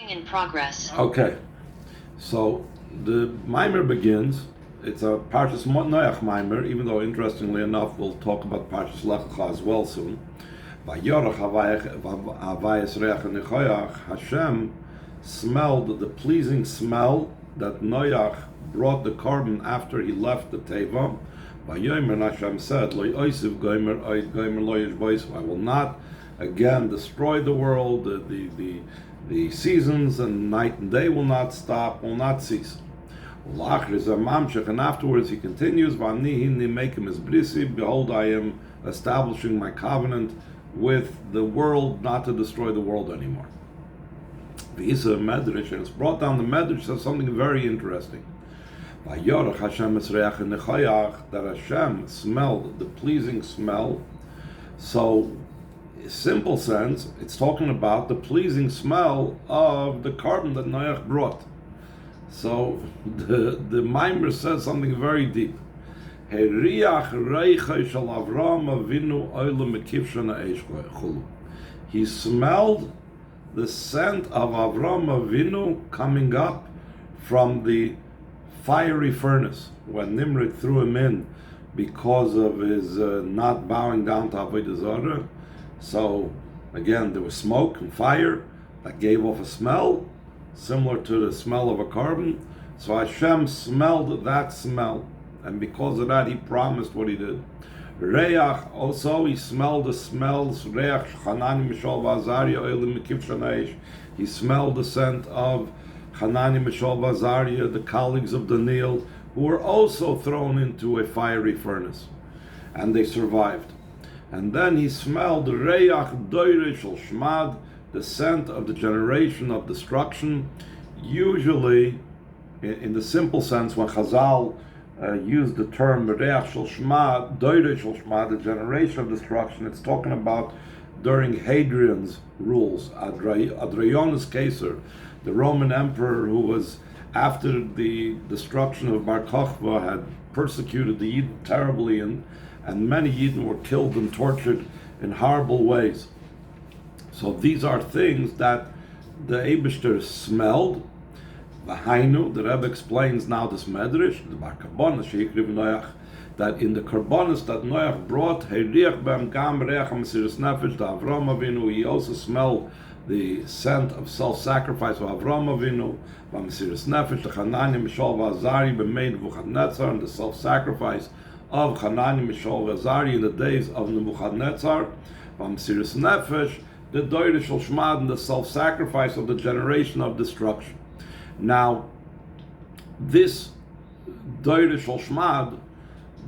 In progress. Okay, so the Maamar begins. It's a Parshas Noach Maamar, even though interestingly enough we'll talk about Parshas Lech Lecha as well soon. Hashem smelled the pleasing smell that Noach brought the carbon after he left the Teva. Hashem said, I will not again destroy the world. The seasons and night and day will not stop, will not cease. And afterwards he continues, behold, I am establishing my covenant with the world not to destroy the world anymore. V'isa Medrash, and it's brought down the Medrash, says something very interesting. That Hashem smelled the pleasing smell. So, simple sense, it's talking about the pleasing smell of the carbon that Noach brought. So the Maamar says something very deep. He smelled the scent of Avram Avinu coming up from the fiery furnace when Nimrod threw him in because of his not bowing down to Avodah Zarah. So again, there was smoke and fire that gave off a smell similar to the smell of a carbon. So Hashem smelled that smell, and because of that, He promised what He did. Reach, also He smelled the smells. Reach Hanani Mishal V'Azariah Olim Mekiv Shanaish. He smelled the scent of Hanani Mishal V'Azariah, the colleagues of Daniel, who were also thrown into a fiery furnace, and they survived. And then He smelled the Reach Doire Shel Shmad, the scent of the generation of destruction. Usually, in the simple sense, when Chazal used the term Reach Shel Shmad, Doire Shel Shmad, the generation of destruction, it's talking about during Hadrian's rules. Adrianus Caesar, the Roman emperor who was, after the destruction of Bar Kokhba, had persecuted the Yidden terribly, and many Yidden were killed and tortured in horrible ways. So these are things that the Eibishter smelled. V'hainu, the Rebbe explains now this Medrash, the Bar Karbonos sheikriv Noach, that in the Karbonos that Noach brought, Heiriach b'em gam reach ha'mesiras nefesh to Avram Avinu, he also smelled the scent of self-sacrifice of Avram Avinu, v'mesiras nefesh to Hanani Mishal V'Azari b'mei Nebuchadnezzar, and the self-sacrifice of Hanani Mishal V'Azari in the days of Nebuchadnezzar, v'mesiras nefesh, the Doire Shel Shmad, and the self-sacrifice of the generation of destruction. Now, this Doire Shel Shmad,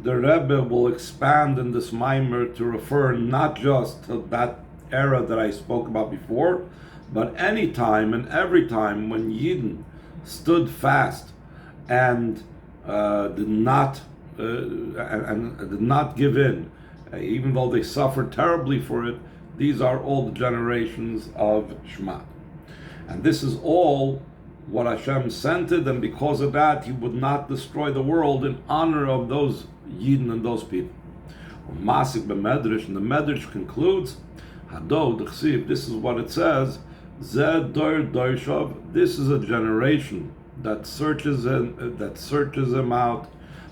the Rebbe will expand in this Maamar to refer not just to that era that I spoke about before, but any time and every time when Yidden stood fast and did not give in, even though they suffered terribly for it. These are all the generations of Shema. And this is all what Hashem sent it, and because of that, He would not destroy the world in honor of those Yidden and those people. Masik b'Medrash, and the Medrash concludes, Hado d'chsiv, this is what it says, Zed Dor Dorshav, this is a generation that searches him out.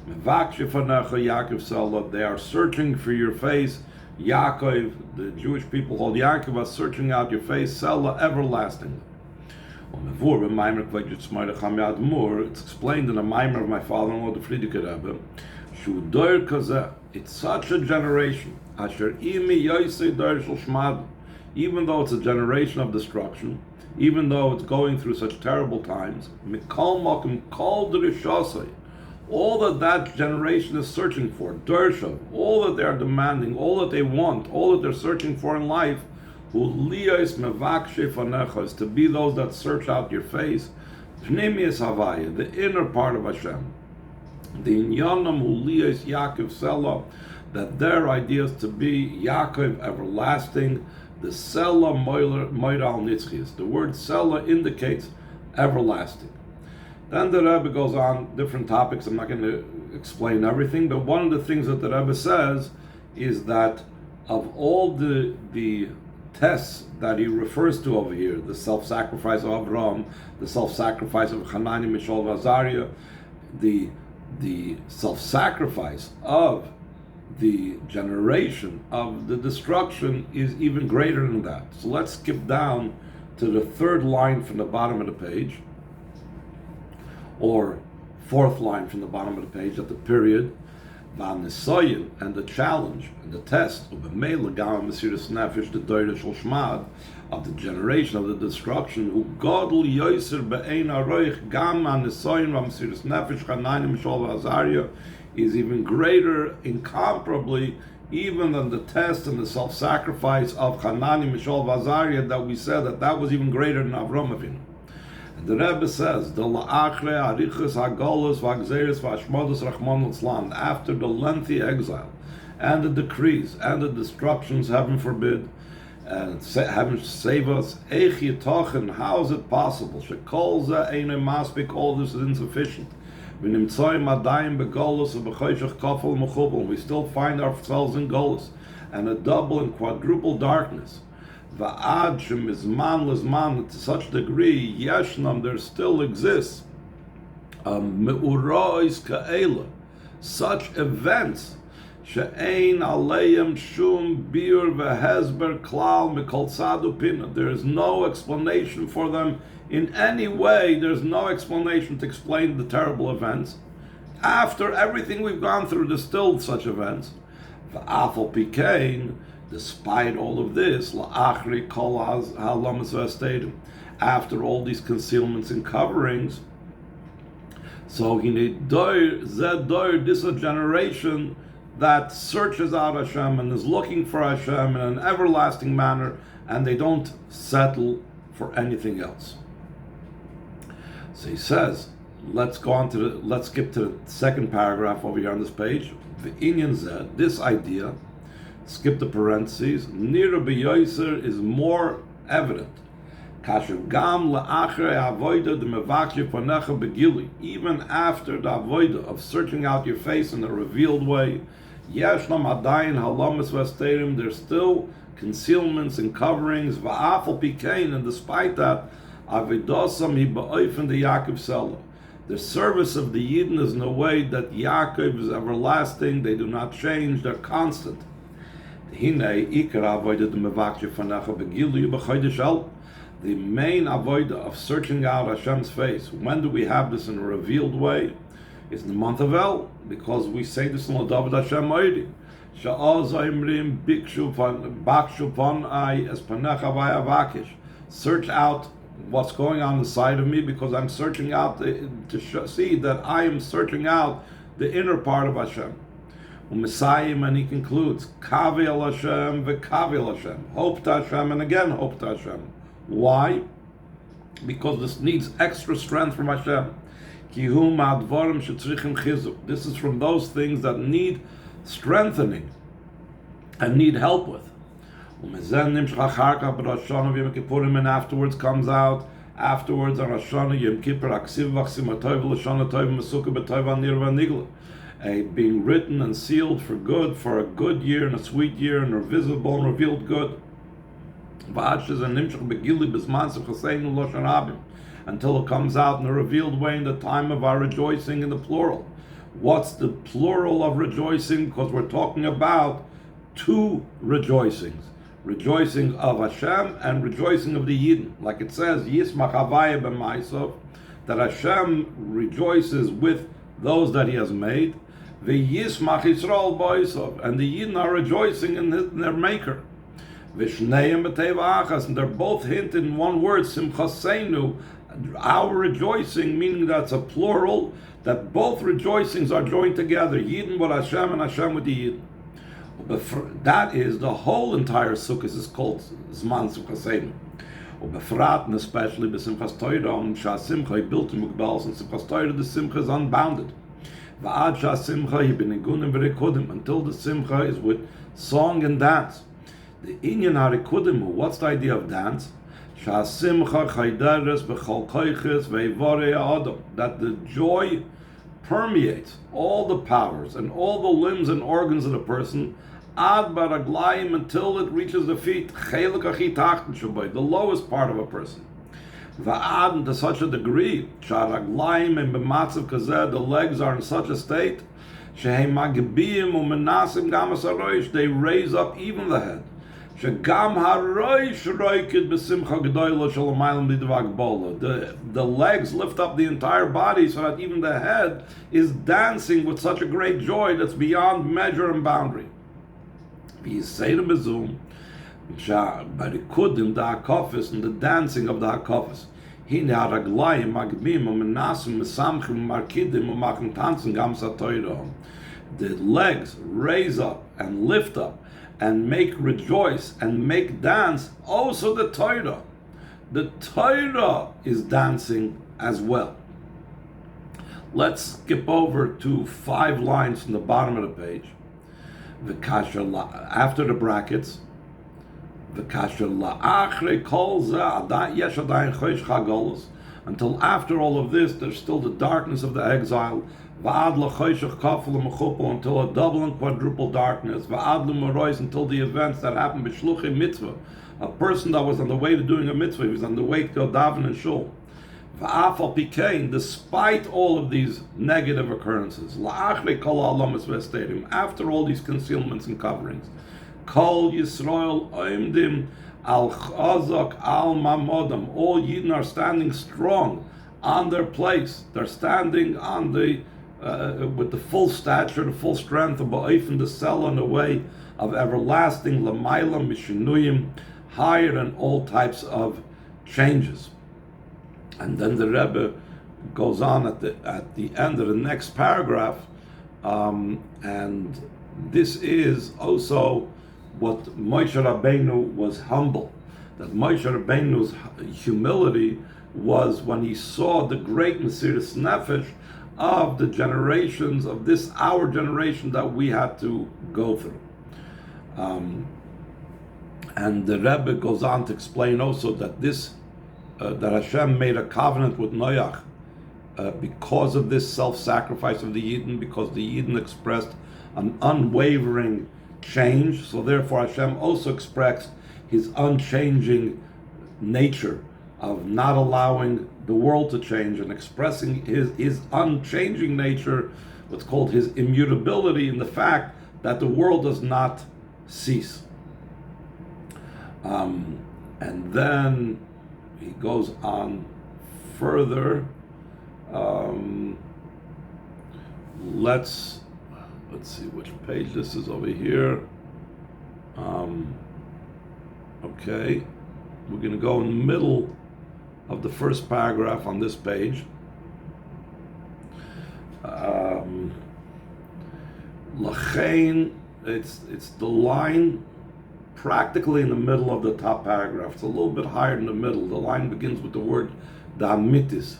Mevak shefanecha Yaakov Sela, they are searching for your face. Yaakov, the Jewish people called Yaakov, are searching out your face, Sela, everlasting. It's explained in a Maamar of my father-in-law, the Frierdiker Rebbe. It's such a generation, even though it's a generation of destruction, even though it's going through such terrible times, all that generation is searching for, Dershav, all that they are demanding, all that they want, all that they're searching for in life, is to be those that search out your face, the inner part of Hashem. The Inyanam Huliyas Yaakov Sela, that their idea is to be Yaakov everlasting, the Sela Moiral Nitzchias. The word Sela indicates everlasting. Then the Rebbe goes on different topics. I'm not going to explain everything, but one of the things that the Rebbe says is that of all the tests that he refers to over here, the self-sacrifice of Avram, the self-sacrifice of Hanani, Mishael, Azariah, the self-sacrifice of the generation of the destruction is even greater than that. So let's skip down to the third line from the bottom of the page, or fourth line from the bottom of the page at the period. V'anisoyin, and the challenge and the test of the Mela Gam Mesiras Nefesh, the Doira Shel Shmad, of the generation of the destruction, who Godel Yoser Be'ein Aroich Gam Anisoyin V'Mesiras Nefesh Chanani Mishol V'Azariah, is even greater, incomparably, even than the test and the self-sacrifice of Hanani, Mishal, V'Azariah, that we said that was even greater than Avram Avinu. And the Rebbe says, "The la'achre arichas hagolus v'agzeres v'ashmodus rachmon l'tzlan," after the lengthy exile and the decrees and the destructions, heaven forbid, and heaven save us, eich yitochen, how is it possible? Shekol ze eine maspik, all this is insufficient. We still find ourselves in Golus and a double and quadruple darkness. To such degree, Yeshnam, there still exists such events. There is no explanation for them in any way. There's no explanation to explain the terrible events. After everything we've gone through, there's still such events. Despite all of this, after all these concealments and coverings, so this is a generation that searches out Hashem and is looking for Hashem in an everlasting manner, and they don't settle for anything else. So he says, let's skip to the second paragraph over here on this page. The Inyan said, this idea, skip the parentheses, Nira b'yoser, is more evident. Even after the avodah of searching out your face in a revealed way, there's still concealments and coverings, and despite that, the service of the Yidden is in a way that Yaakov is everlasting, they do not change, they're constant. The main avodah of searching out Hashem's face, when do we have this in a revealed way? It's in the month of El, because we say this in David Hashem Oidi. Search out what's going on inside of me, because I'm searching out to see that I am searching out the inner part of Hashem. And he concludes, Kavi al Hashem v'kavi al Hashem, hope to Hashem and again hope to Hashem. Why? Because this needs extra strength from Hashem. This is from those things that need strengthening and need help with. And afterwards comes out, afterwards on Hashanah, Yom Kippur, being written and sealed for good, for a good year and a sweet year and a visible and revealed good. Until it comes out in a revealed way in the time of our rejoicing in the plural. What's the plural of rejoicing? Because we're talking about two rejoicings. Rejoicing of Hashem and rejoicing of the Yidden. Like it says, Yismach Havaya b'maisav, that Hashem rejoices with those that He has made. V'yismach Yisrael b'aisav, and the Yidden are rejoicing in their Maker. V'shneim b'teva achas, and they're both hinted in one word, Simchaseinu, our rejoicing, meaning that's a plural, that both rejoicings are joined together, Yidden with Hashem and Hashem with the Yidden. That is, the whole entire Sukkot is called Zman Simchaseinu. Ubefrat, and especially b'Simchas Torah, Sha'asimcha built in Mukbals, and Simchas Torah, the Simcha is unbounded. Va'ad Sha'asimcha hi b'nigunim v'rekudim, until the Simcha is with song and dance. The Inyan HaRekudim, what's the idea of dance? Sha'asimcha chayderes b'chol koiches ve'ivore ha'adam, that the joy permeates all the powers and all the limbs and organs of the person, ad baraglayim, until it reaches the feet, chelik achi tachten shaboy, the lowest part of a person. Va'ad, to such a degree, sharaglayim and b'matzav kazeh, the legs are in such a state, shehem magibiyim u'menasim gamas haroish, they raise up even the head. Shegam haroish roikid b'simcha gedoyla shalomaylam lidvag bola. The legs lift up the entire body so that even the head is dancing with such a great joy that's beyond measure and boundary. V'yiseirim bezum, by the kudim, the hakofis, and the dancing of the hakofis. Hine haraglayim magbim u'menasim mesamchim markidim u'machim tanzen gam satoyrohom. The legs raise up and lift up and make rejoice and make dance. Also the Torah. The Torah is dancing as well. Let's skip over to 5 lines from the bottom of the page. After the brackets, until after all of this, there's still the darkness of the exile. Until a double and quadruple darkness. Until the events that happened b'shluchim mitzvah. A person that was on the way to doing a mitzvah, he was on the way to go daven and shul. Despite all of these negative occurrences, after all these concealments and coverings, Kol Yisrael oimdim al chazak al mamodam. All Yidden are standing strong on their place. They're standing on the with the full stature, the full strength of Ba'ifin, the cell in the way of everlasting Lamaila Mishinuyim, higher than all types of changes. And then the Rebbe goes on at the end of the next paragraph, and this is also what Moshe Rabbeinu was humble. That Moshe Rabbeinu's humility was when he saw the great Mesiras Nefesh of the generations of this, our generation, that we had to go through. And the Rebbe goes on to explain also that this, that Hashem made a covenant with Noach because of this self-sacrifice of the Yidden, because the Yidden expressed an unwavering change. So therefore Hashem also expressed his unchanging nature of not allowing the world to change and expressing his unchanging nature, what's called his immutability, in the fact that the world does not cease. And then he goes on further. Let's see which page this is over here. Okay, we're going to go in the middle of the first paragraph on this page. Lachain, it's the line practically in the middle of the top paragraph. It's a little bit higher in the middle. The line begins with the word da'amitis.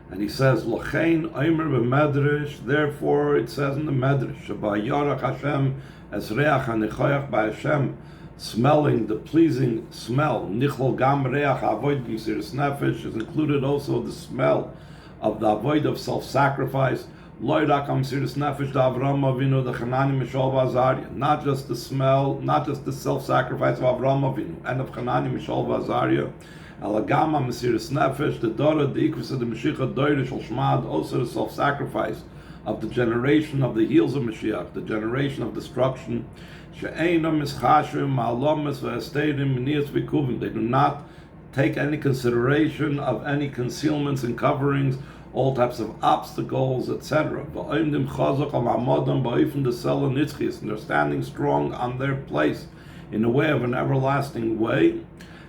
And he says, Lachain Omer b'medrash, therefore it says in the medrash, Sheba Yarach Hashem es reach hanichoyach by Hashem, smelling the pleasing smell, Nichlol gam reach avoid b'mesiras nefesh, is included also the smell of the avoid of self-sacrifice, Lo rak b'mesiras nefesh da Avraham Avinu, the Chanani Mishal v'Azariah, not just the smell, not just the self-sacrifice of Avraham Avinu and of Chanani Mishal v'Azariah, Alagama Mesiras Nefesh, the Dora, the Ikvus of the Mashiach, Doirish Shal Shmad, also the self-sacrifice of the generation of the heels of Mashiach, the generation of destruction. She'einam Mischashim, Ma'alomis, Ve'esteirim, Minias V'kuvim. They do not take any consideration of any concealments and coverings, all types of obstacles, etc. V'oimdim Chazak al Ma'amodam, Ba'ifim the Sela Nitzchis, and they're standing strong on their place in a way of an everlasting way.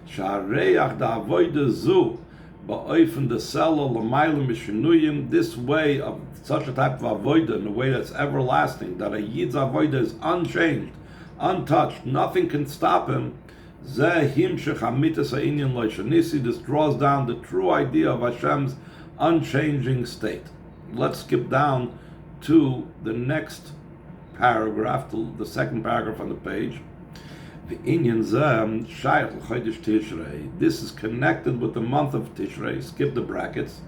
Shareach da avoida zu ba'oifen the sela l'maylim mishinuyim. This way of such a type of avoida, in a way that's everlasting, that a yid's avoida is unchanged, untouched, nothing can stop him. Zeh himshech hamitas ha'inyan lo shanisi. This draws down the true idea of Hashem's unchanging state. Let's skip down to the next paragraph, to the second paragraph on the page. This is connected with the month of Tishrei. Skip the brackets.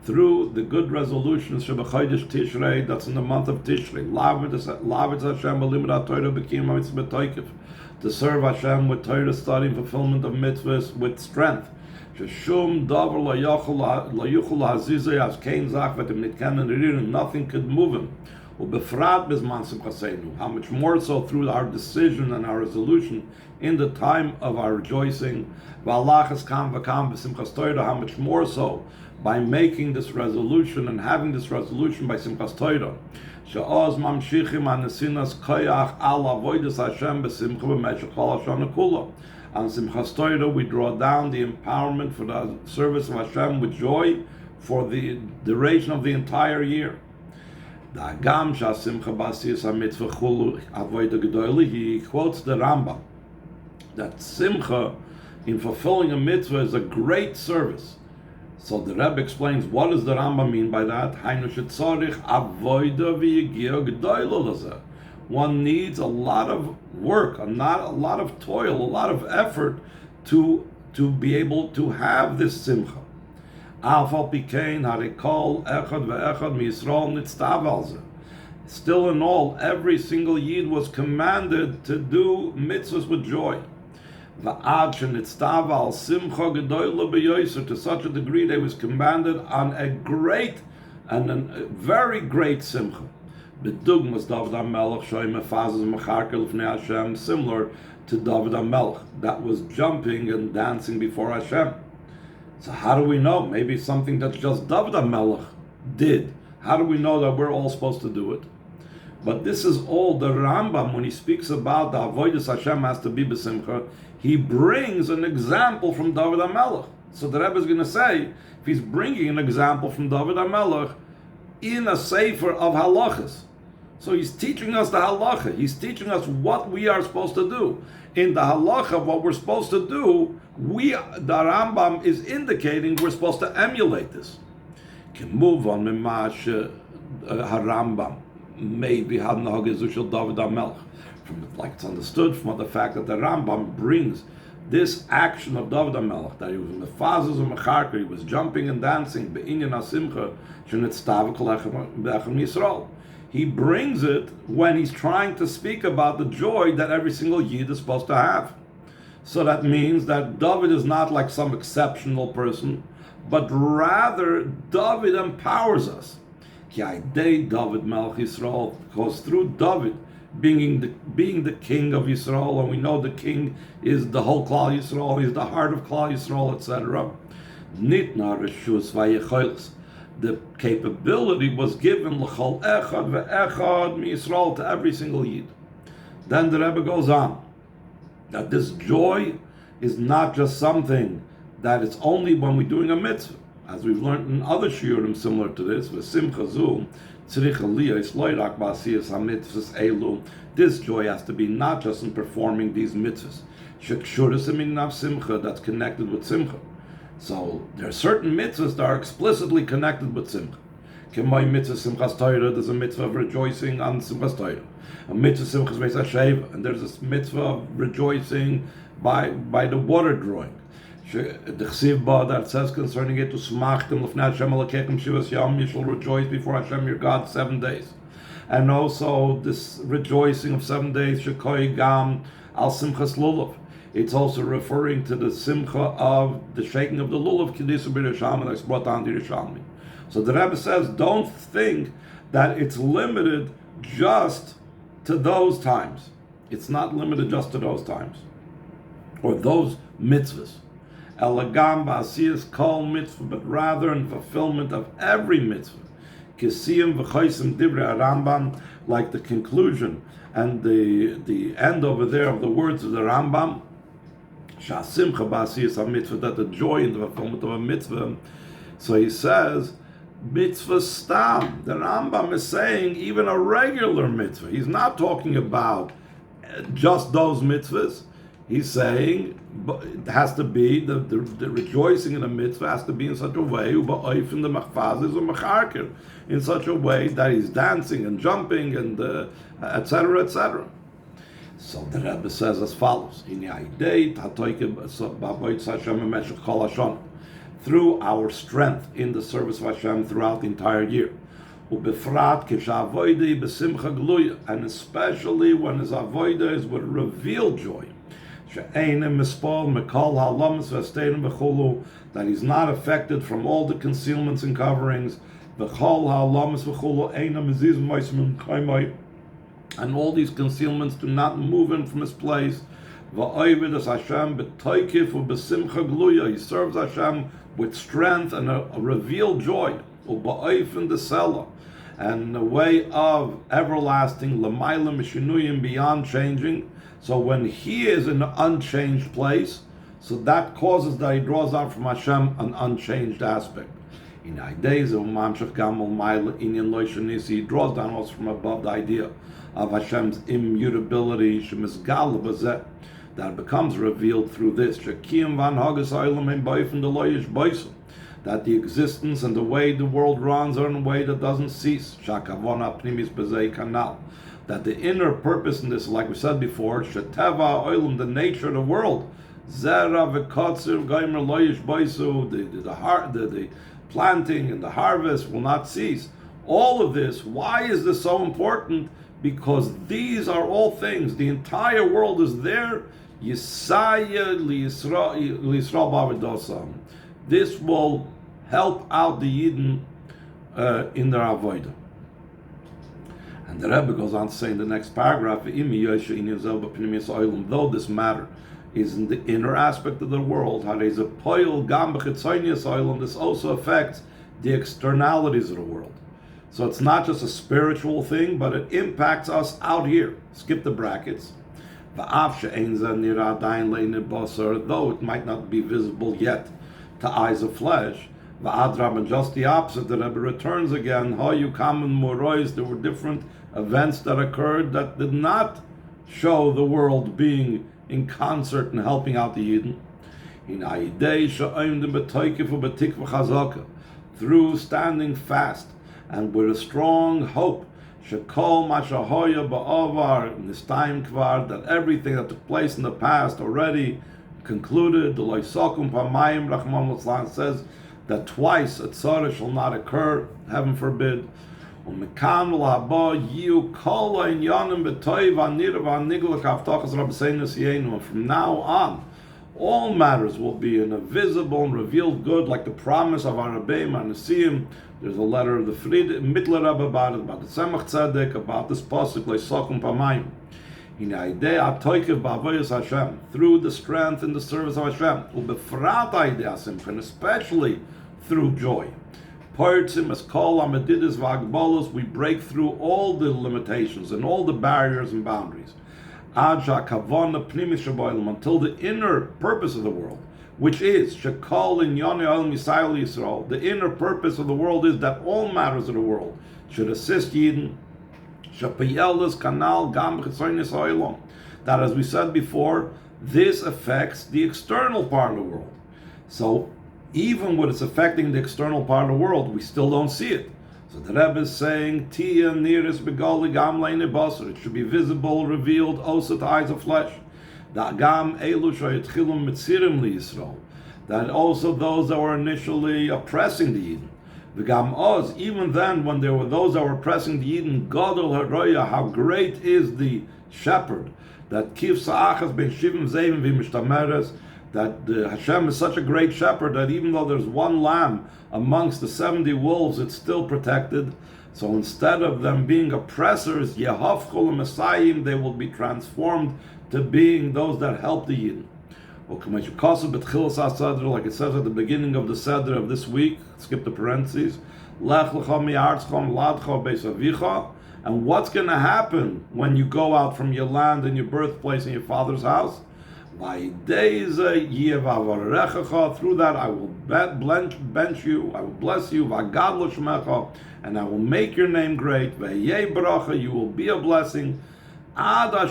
through the good resolutions Shebechodesh Tishrei, that's in the month of Tishrei. Lavid Hashem b'limud Torah b'kiyum mitzvah b'toikif, to serve Hashem with Torah study and fulfillment of mitzvahs with strength. Sheshum davar lo yuchol hazizay as kein zach v'tem nitken and nothing could move him. Ubefrat bizman simchaseinu. How much more so through our decision and our resolution in the time of our rejoicing. V'alachas kam v'kam b'simchas Torah. How much more so by making this resolution and having this resolution by Simchas Torah. She'oz mamshichim anesinas koyach al avodas Hashem b'simcha b'meshech kol hashana kula. On Simchas Torah we draw down the empowerment for the service of Hashem with joy for the duration of the entire year. He quotes the Rambam that Simcha in fulfilling a mitzvah is a great service. So the Rebbe explains, what does the Rambam mean by that? One needs a lot of work, a lot of toil, a lot of effort to be able to have this Simcha. Still in all, every single Yid was commanded to do mitzvahs with joy. To such a degree they was commanded on a great and a very great Simcha. Similar to David HaMelech, that was jumping and dancing before Hashem. So how do we know? Maybe something that just David HaMelech did. How do we know that we're all supposed to do it? But this is all the Rambam, when he speaks about the avodas Hashem has to be b'simcha, he brings an example from David HaMelech. So the Rebbe is going to say, if he's bringing an example from David HaMelech in a sefer of halachas, so he's teaching us the halacha. He's teaching us what we are supposed to do. In the halacha, what we're supposed to do, the Rambam is indicating we're supposed to emulate this. Can move on Harambam. Maybe had David HaMelech. Like it's understood from the fact that the Rambam brings this action of David HaMelech, that he was in the phases of Mecharker, he was jumping and dancing, be'inyan ha-simcha, shenitztav kol echem Yisrael. He brings it when he's trying to speak about the joy that every single Yid is supposed to have. So that means that David is not like some exceptional person, but rather David empowers us. David Melech Yisrael, because through David being the king of Yisrael, and we know the king is the whole Klal Yisrael, he's the heart of Klal Yisrael, etc. Nitna reshus vayecholos. The capability was given l'chol echad ve'echad miYisrael, to every single Yid. Then the Rebbe goes on that this joy is not just something that it's only when we're doing a mitzvah, as we've learned in other shiurim similar to this. V'simcha zu tzrich aliyos lo rak ba'asiyas hamitzvos elu. This joy has to be not just in performing these mitzvahs, shekshurus iminav simcha, that's connected with simcha. So there are certain mitzvahs that are explicitly connected with Simcha. K'may mitzvah Simchas Torah, there's a mitzvah of rejoicing on Simchas Torah. A mitzvah Simchas Beis HaSheva, and there's a mitzvah of rejoicing by the water drawing. The Chsiv Ba that says concerning it, to smachtem l'fnei Hashem alakechem shivas yom, you shall rejoice before Hashem your God 7 days. And also this rejoicing of 7 days, shekoy gam al Simchas Lulav. It's also referring to the simcha of the shaking of the lulav Kedisa b'Yerushalmi that's brought down to Yerushalmi. So the Rebbe says, don't think that it's limited just to those times. It's not limited just to those times or those mitzvahs. Elagam ba'asiyas kol mitzvah, but rather in fulfillment of every mitzvah. Kisiyim v'chaisim divrei Rambam, like the conclusion and the end over there of the words of the Rambam. Simcha ba'asiyas ha-mitzvah, that the joy in the fulfillment of a mitzvah. So he says, mitzvah stam. The Rambam is saying even a regular mitzvah. He's not talking about just those mitzvahs. He's saying it has to be the rejoicing in a mitzvah has to be in such a way, in such a way that he's dancing and jumping and etc. etc. So the Rebbe through our strength in the service of Hashem throughout the entire year. Ubefrat k'sha'avoida b'simcha gluya, and especially when his avoida is with revealed joy. She'einem mispol mekol ha'lamas v'esteinim v'chulu, that he's not affected from all the concealments and coverings. V'chol ha'lamas v'chulu einem miziz ma'ismin kaimai, and all these concealments do not move him from his place. V'oivid as Hashem b'toikif u'b'simcha gluya, he serves Hashem with strength and a revealed joy. U'ba'oifin desela, and a way of everlasting l'mayla mishinuyim, beyond changing. So when he is in an unchanged place, so that causes that he draws out from Hashem an unchanged aspect. In ideas of Mamshach Gamel Maila Inyan Loishanisi, he draws down also from above the idea of Hashem's immutability, Shemisgal Bazet, that becomes revealed through this. Shekiyam van Hagas Olam Ein Boifin de Loyish Boisum, that the existence and the way the world runs are in a way that doesn't cease. Shakavona Pnimis Bezei Kanal, that the inner purpose in this, like we said before, Sheteva Olam, the nature of the world, Zera v'Kotzir Gaimer Loyish Boisu, the planting and the harvest will not cease. All of this, why is this so important? Because these are all things. The entire world is there. Yisaya liYisrael b'avodosam. This will help out the Yidden in their avodah. And the Rebbe goes on to say in the next paragraph, though this matter is in the inner aspect of the world, this also affects the externalities of the world. So it's not just a spiritual thing, but it impacts us out here. Skip the brackets. Though it might not be visible yet to eyes of flesh, and just the opposite, the Rebbe returns again. There were different events that occurred that did not show the world being in concert and helping out the Yidden. Through standing fast and with a strong hope, Shekol Mashahoya Ba'avar, in this time kvar, that everything that took place in the past already concluded. The Loisakum Pamayim Rachman Litzlan says that twice a tzara shall not occur, heaven forbid. From now on, all matters will be in a visible and revealed good, like the promise of our Rebbeim and Nesiim. There's a letter of the Fried Mittler Rebbe about it, about the Tzemach Tzedek, about this pasuk Leisakum Pamayim. In idea Atoikev Ba'avoyas Hashem, through the strength in the service of Hashem, ubefrat idea Simcha, and especially through joy. Partzim as kol amedidis v'agbolos, we break through all the limitations and all the barriers and boundaries. Aja kavona pnimis shaboilim, until the inner purpose of the world, which is shekol in yoni al misayil Yisrael, the inner purpose of the world is that all matters of the world should assist Yidden. Shapiyelis kanal gam chitzonis ha'olam, that, as we said before, this affects the external part of the world. So even when it's affecting the external part of the world, we still don't see it. So the Rebbe is saying, Tia niris begali gam leine basar, it should be visible, revealed, also to eyes of flesh. Da gam elu shayitchilum mitzirim li Yisrael, that also those that were initially oppressing the Yidden. The gam oz, even then when there were those that were oppressing the Yidden, gadol haroya, how great is the shepherd, that kif sa'achas ben shivim zevim v'mishtameres, that Hashem is such a great shepherd that even though there's one lamb amongst the 70 wolves, it's still protected. So instead of them being oppressors, Yehavchol Messiahim, they will be transformed to being those that help the Yidden. Like it says at the beginning of the Seder of this week, skip the parentheses, and what's going to happen when you go out from your land and your birthplace and your father's house? Through that I will bench you, I will bless you, and I will make your name great. You will be a blessing. All the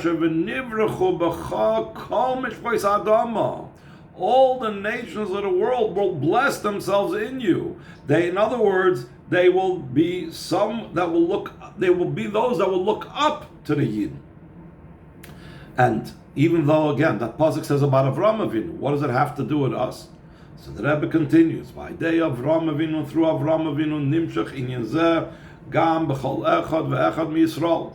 nations of the world will bless themselves in you. In other words, they will be some that will look. They will be those that will look up to the Yidden. And even though, again, that pasuk says about Avraham Avinu, what does it have to do with us? So the Rebbe continues, by day of Avram Avinu, through Avram Avinu, Nimshach Inyan Zeh, Gam B'chol Echad Ve'echad MiYisrael.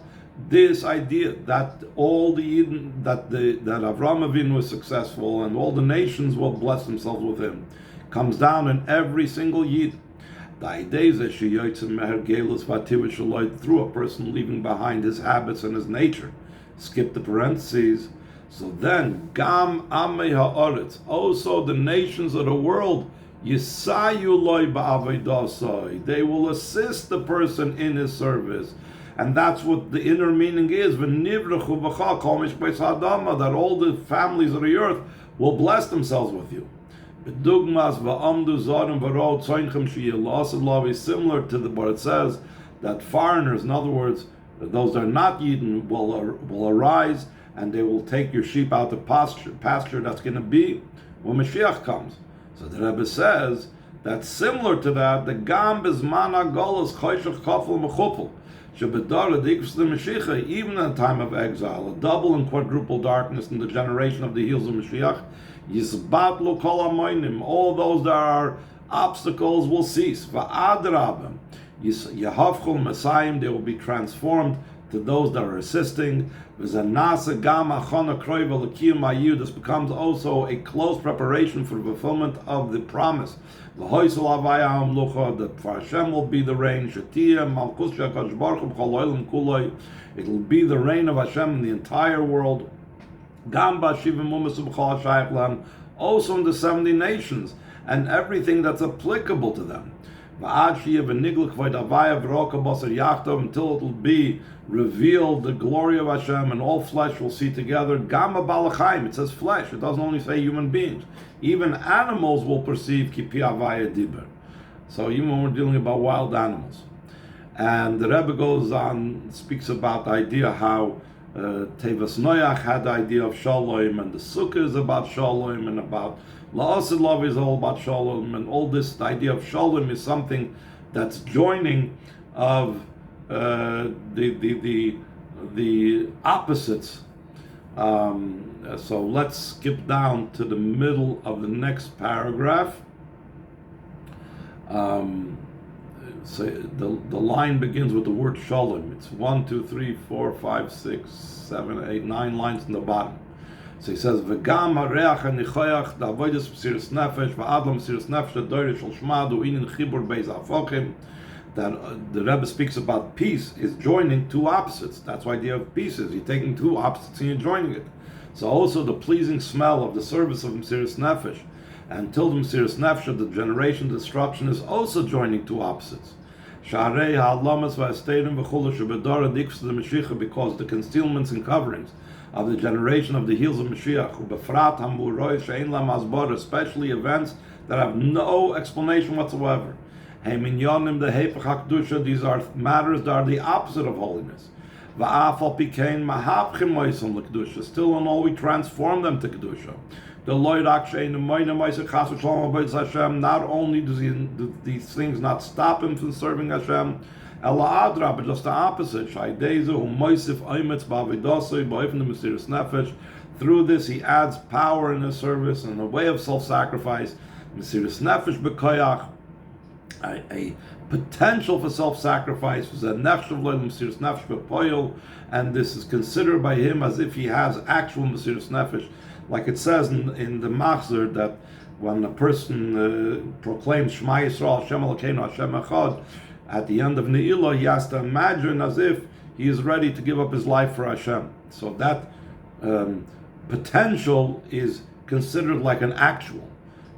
This idea that all the Eden, that Avram Avinu is successful and all the nations will bless themselves with him, comes down in every single Yid. The idea is that through a person leaving behind his habits and his nature. Skip the parentheses. So then, Gam Amei Ha'aretz, also the nations of the world, Yisayu Loi Ba'avedasai, they will assist the person in his service. And that's what the inner meaning is, that all the families of the earth will bless themselves with you. Is similar to what it says, that foreigners, in other words, those that are not Yidden, will arise and they will take your sheep out of pasture that's going to be when Mashiach comes. So the Rebbe says that similar to that, the Gam Bizman HaGolus Choshech Kafel Mechupel, even in the time of exile, a double and quadruple darkness in the generation of the heels of Mashiach, Yizbatlu Kol HaMoinim, all those that are obstacles will cease. Va'adrabim, Yehavchul Messiah, they will be transformed to those that are assisting. This becomes also a close preparation for the fulfillment of the promise. That for Hashem will be the reign. It will be the reign of Hashem in the entire world. Also in the 70 nations and everything that's applicable to them. Until it will be revealed the glory of Hashem and all flesh will see together. Gamma balachayim, it says flesh, it doesn't only say human beings. Even animals will perceive kipi avaya diber. So even when we're dealing about wild animals. And the Rebbe goes on, speaks about the idea how Tevas Noach had the idea of Shalom, and the Sukkah is about Shalom, and about La'asid Love is all about Shalom, and all this, the idea of Shalom is something that's joining of the opposites. So let's skip down to the middle of the next paragraph. So the line begins with the word Shalom. It's 1, 2, 3, 4, 5, 6, 7, 8, 9 lines in the bottom. So he says, "V'gam hareach hanichoyach da'avodas b'siras nefesh v'adlam b'siras nefesh ha'doirish shel shmadu inin chibur beis ha'afochim." That the Rebbe speaks about peace is joining two opposites. That's why the idea of peace is you're taking two opposites and you're joining it. So also the pleasing smell of the service of Mesiras Nefesh, and till the Mesiras Nefesh, the generation destruction is also joining two opposites. Sharei ha'alamas v'asterim v'chulu shebedara dikvus the Mashiach, because the concealments and coverings of the generation of the heels of Mashiach, u'befrat ha'muroi she'ein lam asbar, especially events that have no explanation whatsoever. Heiminyonim the hepech hakdusha, these are matters that are the opposite of holiness. Va'afal pikein mahapchim moisam l'kedusha, still and all we transform them to kedusha. The loyrak she'ein moina moisa chas v'shalom avodas Hashem, not only do these things not stop him from serving Hashem, ela adra, but just the opposite. Shaidezu u'moisif oimetz ba'avidosoi ba'ofen the Mesiras Nefesh. Through this he adds power in his service and a way of self-sacrifice. Mesiras Nefesh b'koyach, a potential for self-sacrifice, and this is considered by him as if he has actual Mesiras Nefesh, like it says in the Machzor that when a person proclaims Shema Yisrael, Hashem Elokeinu, Hashem Echad, at the end of Ne'ilah, he has to imagine as if he is ready to give up his life for Hashem. So that potential is considered like an actual.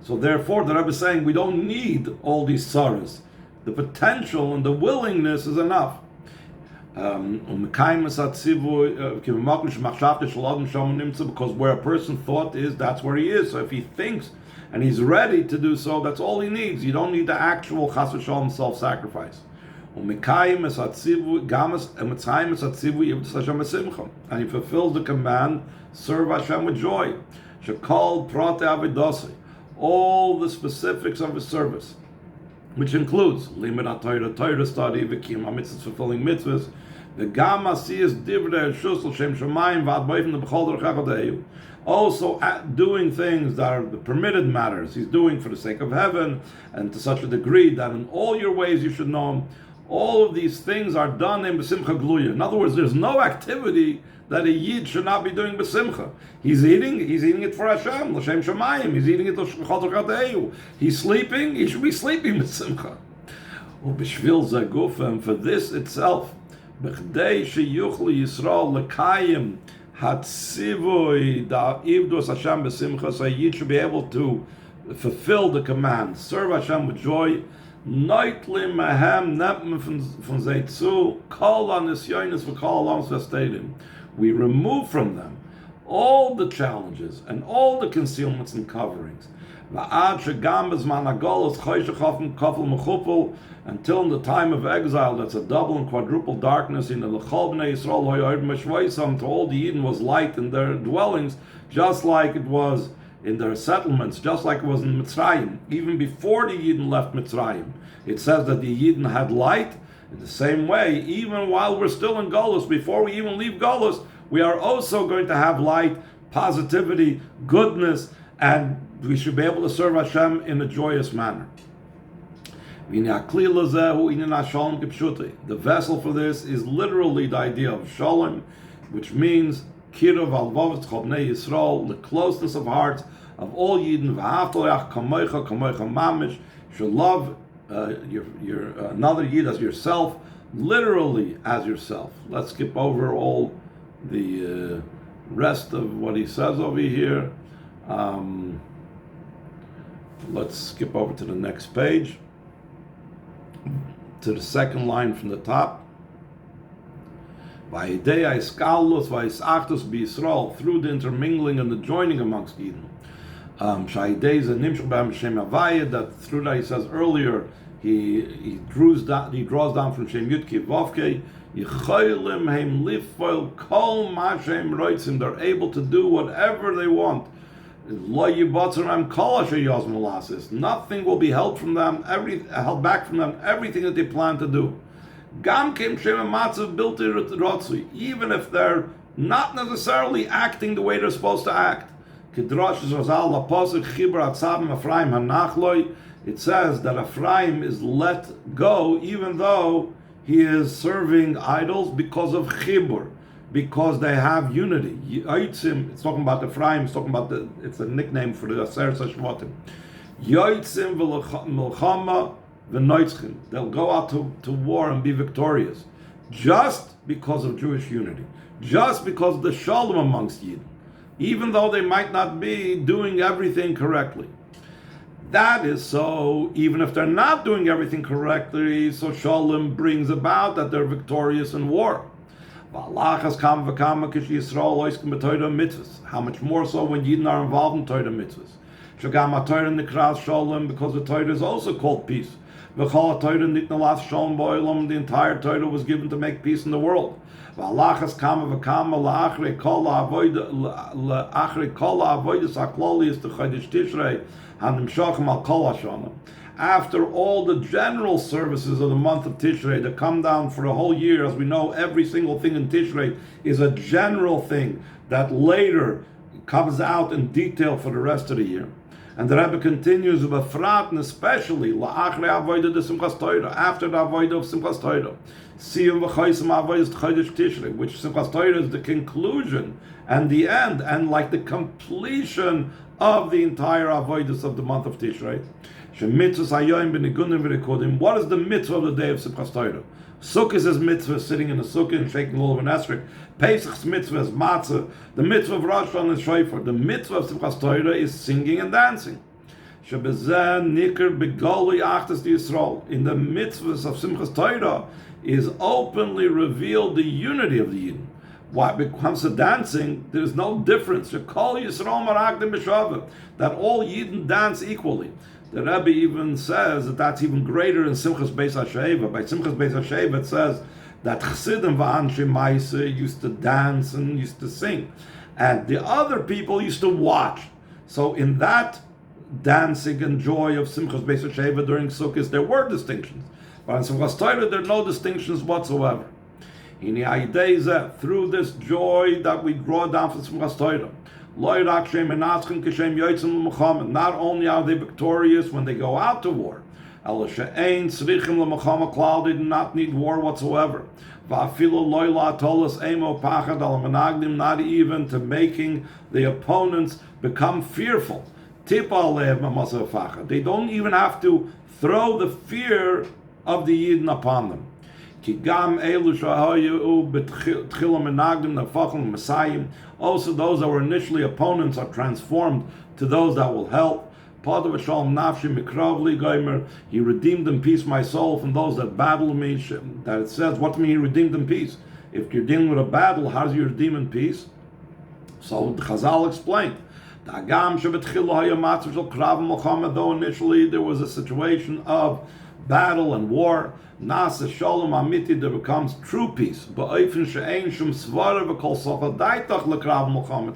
So therefore, the Rebbe is saying we don't need all these sorrows. The potential and the willingness is enough. Because where a person thought is, that's where he is. So if he thinks and he's ready to do so, that's all he needs. You don't need the actual chas v'shalom self-sacrifice. And he fulfills the command, serve Hashem with joy. All the specifics of his service, which includes limit Torah, Torah study, v'kiyum mitzvahs, fulfilling mitzvahs, The Gamma sees divrei shusel shem shemayim v'ad boifin b'chol derech also doing things that are the permitted matters. He's doing for the sake of heaven, and to such a degree that in all your ways you should know him. All of these things are done in B'simcha Gluya. In other words, there's no activity that a Yid should not be doing B'simcha. He's eating it for Hashem, L'Shem Shemayim. He's eating it L'Chol Torah. He's sleeping, he should be sleeping B'simcha. U'b'shvil Zaguf, and for this itself, B'chdei sheyuchli Yisrael l'kayim hatzivui da'ivdos Hashem B'simcha, so a Yid should be able to fulfill the command, serve Hashem with joy. Neutlim mahem neppen von zij zu, kol anisyonis v'kol alams v'stadim. We remove from them all the challenges and all the concealments and coverings. V'ad shegam b'zman hagolos choshech kofel mechupel, until in the time of exile, that's a double and quadruple darkness. In the l'chol b'nei Yisrael ho'yod meshvoisam, to all the Eden was light in their dwellings, just like it was in their settlements, just like it was in Mitzrayim. Even before the Yidden left Mitzrayim, it says that the Yidden had light. In the same way, even while we're still in Golus, before we even leave Golus, we are also going to have light, positivity, goodness, and we should be able to serve Hashem in a joyous manner. The vessel for this is literally the idea of Shalom, which means Kirov Alvav Chobnei Yisrael, the closeness of hearts of all Yidden. V'haftoyach kamoicha mamish. Should love your another Yid as yourself, literally as yourself. Let's skip over all the rest of what he says over here. Let's skip over to the next page, to the second line from the top. Through the intermingling and the joining amongst Eden. That through that, he says earlier, he draws down from Shem Yudke Vovke. They're able to do whatever they want. Nothing will be held back from them, everything that they plan to do. Even if they're not necessarily acting the way they're supposed to act. It says that Ephraim is let go even though he is serving idols because of chibur, because they have unity. It's talking about Ephraim, it's a nickname for the Aseret HaShvatim. Yoitzim v'melchama v'noitzchim. They'll go out to war and be victorious just because of Jewish unity, just because of the shalom amongst Yidden, even though they might not be doing everything correctly. That is so, even if they're not doing everything correctly, so shalom brings about that they're victorious in war. How much more so when Yidden are involved in Torah mitzvahs. Because the Torah is also called peace. The entire Torah was given to make peace in the world. After all the general services of the month of Tishrei that come down for the whole year, as we know, every single thing in Tishrei is a general thing that later comes out in detail for the rest of the year. And the Rebbe continues, B'frat, and especially after the avodah of Simchas Torah, Siyum v'chaysim avodas Chodesh Tishrei, which Simchas Torah is the conclusion and the end, and like the completion of the entire avodas of the month of Tishrei. What is the mitzvah of the day of Simchas Torah? Sukkot is mitzvah, sitting in a sukkah and shaking all of an esrog. Pesach's mitzvah is matzah. The mitzvah of Rosh Hashanah is shofar. The mitzvah of Simchas Torah is singing and dancing. In the mitzvahs of Simchas Torah is openly revealed the unity of the Yidden. Why? When it comes to dancing, there's no difference. That all Yidden dance equally. The Rebbe even says that that's even greater in Simchas Beis HaSheva. By Simchas Beis HaSheva it says that Chassidim v'Anshe Maaseh used to dance and used to sing. And the other people used to watch. So in that dancing and joy of Simchas Beis HaSheva during Sukkot, there were distinctions. But in Simchas Torah there are no distinctions whatsoever. Through this joy that we draw down from Simchas Torah. Not only are they victorious when they go out to war, they do not need war whatsoever. Not even to making the opponents become fearful. They don't even have to throw the fear of the Yidden upon them. Also, those that were initially opponents are transformed to those that will help. He redeemed in peace my soul from those that battle me. That it says, what do you mean he redeemed in peace? If you're dealing with a battle, how does you redeem in peace? So Chazal explained. Though initially there was a situation of battle and war, Nasa Shalom Amiti, there becomes true peace. To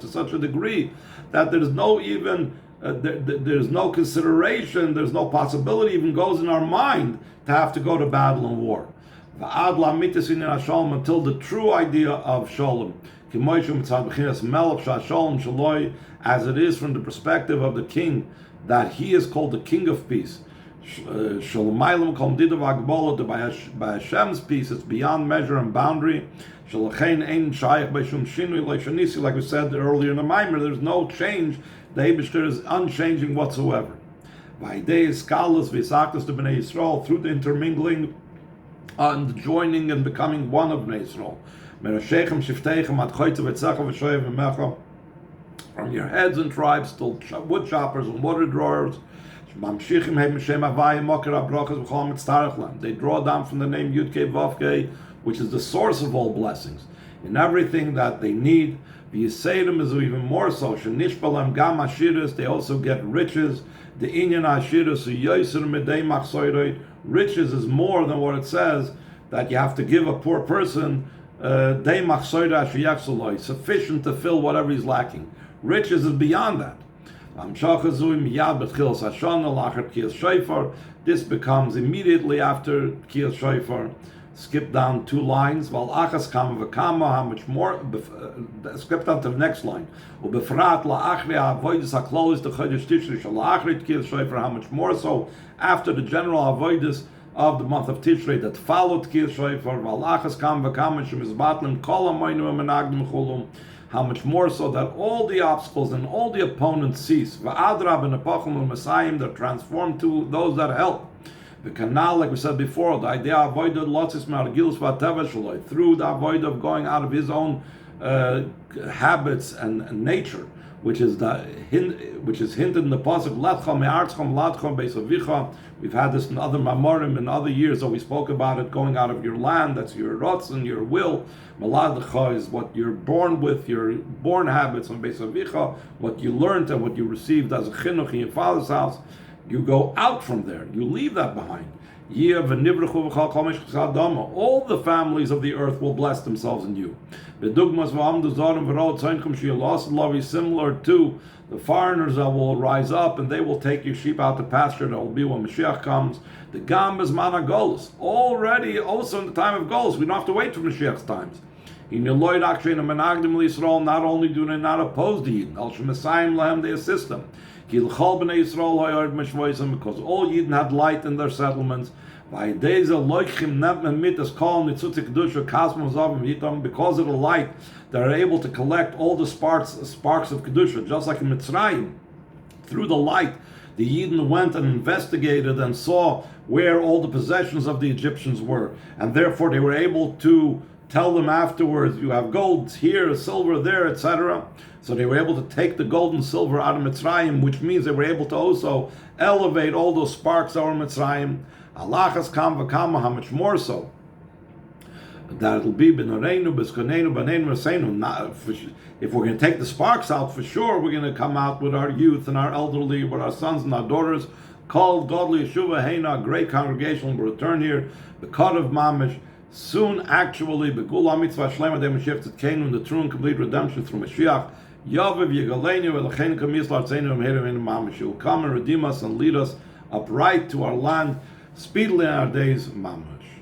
such a degree that there's no even there's no consideration, there's no possibility even goes in our mind to have to go to battle and war. Until the true idea of Shalom, as it is from the perspective of the king, that he is called the king of peace. By Hashem's peace, it's beyond measure and boundary. Like we said earlier in the Maamar, there's no change. The Eibishter is unchanging whatsoever. Through the intermingling and joining and becoming one of Bnei Yisrael. From your heads and tribes till wood choppers and water drawers. They draw down from the name Yud-Kei Vav-Kei, which is the source of all blessings, in everything that they need. V'yiseirim is even more so. Shenishbalam gam ashiras, they also get riches. The inyan ashiras u'yoser midei machsoiroi. Riches is more than what it says that you have to give a poor person dei machsoiroi ashiyachsoloi, sufficient to fill whatever he's lacking. Riches is beyond that. This becomes immediately after Kiyas Shofar. Skip down 2 lines. How much more? Skip down to the next line. How much more so after the general avoidus of the month of Tishrei that followed Kiyas Shofar. How much more so that all the obstacles and all the opponents cease. They're transformed to those that help. The canal, like we said before, the idea of avoided lotzis through the avoid of going out of his own habits and nature, which is hinted in the pasuk Latchom me'artzchom latchom beisavicha. We've had this in other Maamarim in other years, so we spoke about it, going out of your land. That's your rotzen, your will. Maladcha is what you're born with, your born habits, and beisavicha, what you learned and what you received as a chinuch in your father's house. You go out from there. You leave that behind. All the families of the earth will bless themselves in you. Similar to the foreigners that will rise up and they will take your sheep out to pasture. That will be when Mashiach comes. The Gam is Mana Golus. Already, also in the time of Golus, we don't have to wait for Mashiach's times. Not only do they not oppose the Yidden, they assist them. Because all Yidden had light in their settlements. Because of the light, they are able to collect all the sparks of Kedusha, just like in Mitzrayim. Through the light, the Yidden went and investigated and saw where all the possessions of the Egyptians were, and therefore they were able to tell them afterwards, you have gold here, silver there, etc. So they were able to take the gold and silver out of Mitzrayim, which means they were able to also elevate all those sparks out of Mitzrayim. Alachas kam v'kama, how much more so that it'll be b'noreinu, b'skonenu, b'neinu, b'seinu. If we're going to take the sparks out, for sure we're going to come out with our youth and our elderly, with our sons and our daughters, called godly Yeshuva Heina, a great congregation will return here, the cut of Mamish. Soon, actually, Begula Mitzvah Shlema De Mashiach Tzidkenu, the true and complete redemption through Mashiach. Yaviv Yegalenu Elchein Kamis Lartzeinu Amherim In Mamish. He will come and redeem us and lead us upright to our land, speedily in our days, Mamish.